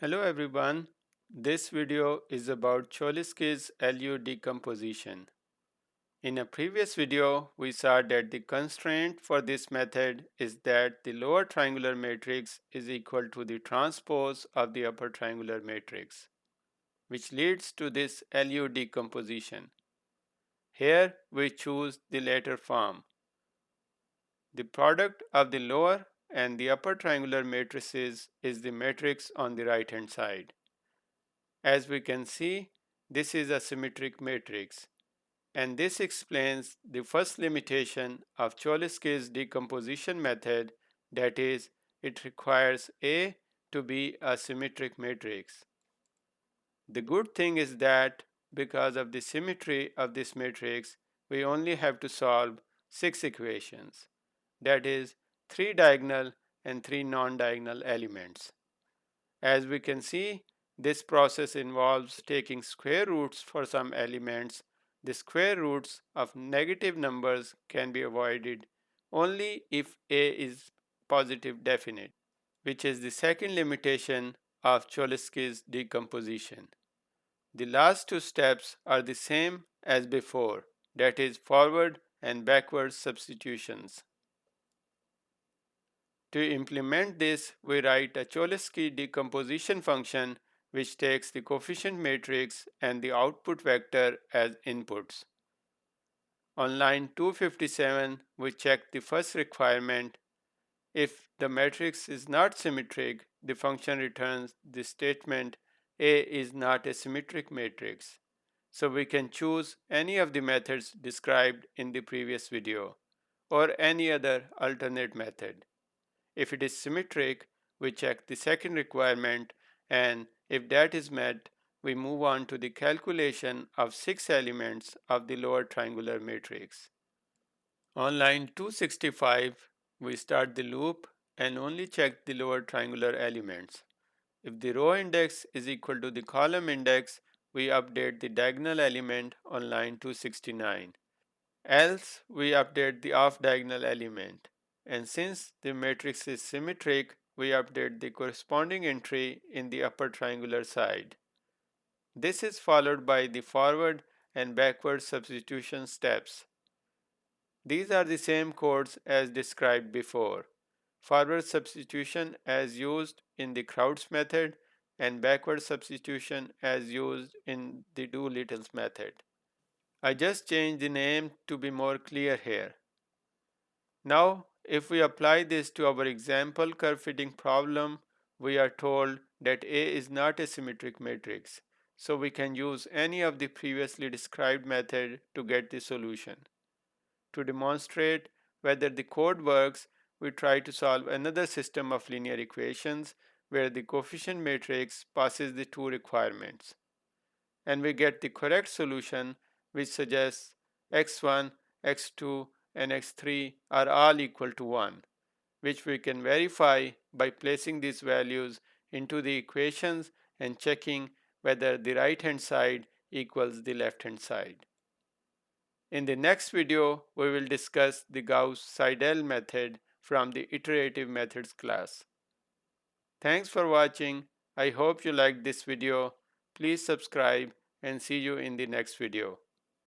Hello everyone. This video is about Cholesky's LU decomposition. In a previous video, we saw that the constraint for this method is that the lower triangular matrix is equal to the transpose of the upper triangular matrix, which leads to this LU decomposition. Here we choose the latter form. The product of the lower and the upper triangular matrices is the matrix on the right hand side. As we can see, this is a symmetric matrix, and this explains the first limitation of Cholesky's decomposition method, that is, it requires A to be a symmetric matrix. The good thing is that because of the symmetry of this matrix, we only have to solve 6 equations, that is, 3 diagonal and 3 non-diagonal elements. As we can see, this process involves taking square roots for some elements. The square roots of negative numbers can be avoided only if A is positive definite, which is the second limitation of Cholesky's decomposition. The last two steps are the same as before, that is forward and backward substitutions. To implement this, we write a Cholesky decomposition function which takes the coefficient matrix and the output vector as inputs. On line 257, we check the first requirement. If the matrix is not symmetric, the function returns the statement A is not a symmetric matrix. So we can choose any of the methods described in the previous video or any other alternate method. If it is symmetric, we check the second requirement, and if that is met, we move on to the calculation of 6 elements of the lower triangular matrix. On line 265, we start the loop and only check the lower triangular elements. If the row index is equal to the column index, we update the diagonal element on line 269. Else, we update the off-diagonal element. And since the matrix is symmetric, we update the corresponding entry in the upper triangular side. This is followed by the forward and backward substitution steps. These are the same codes as described before. Forward substitution as used in the Crowd's method and backward substitution as used in the Doolittle's method. I just changed the name to be more clear here. Now, if we apply this to our example curve fitting problem, we are told that A is not a symmetric matrix, so we can use any of the previously described method to get the solution. To demonstrate whether the code works, we try to solve another system of linear equations where the coefficient matrix passes the two requirements, and we get the correct solution, which suggests x1, x2, and x3 are all equal to 1, which we can verify by placing these values into the equations and checking whether the right hand side equals the left hand side. In the next video, we will discuss the Gauss-Seidel method from the iterative methods class. Thanks for watching. I hope you liked this video. Please subscribe and see you in the next video.